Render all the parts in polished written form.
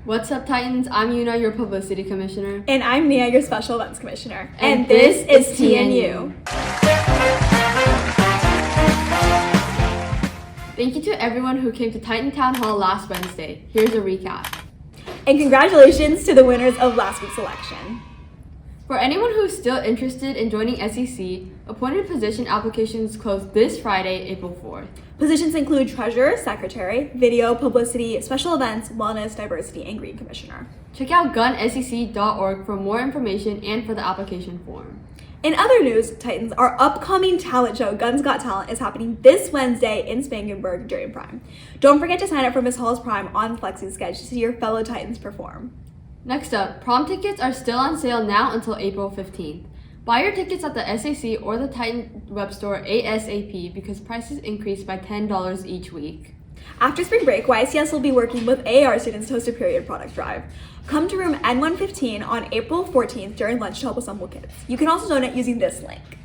What's up, Titans? I'm Yuna, your Publicity Commissioner. And I'm Nia, your Special Events Commissioner. And this is TNU. Thank you to everyone who came to Titan Town Hall last Wednesday. Here's a recap. And congratulations to the winners of last week's election. For anyone who's still interested in joining SEC, appointed position applications close this Friday, April 4th. Positions include Treasurer, Secretary, Video, Publicity, Special Events, Wellness, Diversity, and Green Commissioner. Check out gunsec.org for more information and for the application form. In other news, Titans, our upcoming talent show, Guns Got Talent, is happening this Wednesday in Spangenberg during Prime. Don't forget to sign up for Miss Hall's Prime on Flexi's Sketch to see your fellow Titans perform. Next up, prom tickets are still on sale now until April 15th. Buy your tickets at the SAC or the Titan web store ASAP because prices increase by $10 each week. After spring break, YCS will be working with AR students to host a period product drive. Come to room N115 on April 14th during lunch to help assemble kids. You can also donate using this link.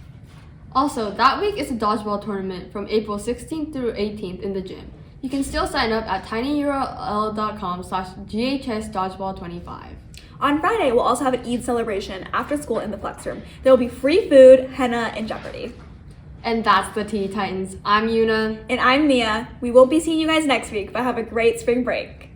Also, that week is a dodgeball tournament from April 16th through 18th in the gym. You can still sign up at tinyurl.com/GHSDodgeball25. On Friday, we'll also have an Eid celebration after school in the Flex Room. There will be free food, henna, and Jeopardy. And that's the Tea Titans. I'm Yuna. And I'm Nia. We won't be seeing you guys next week, but have a great spring break.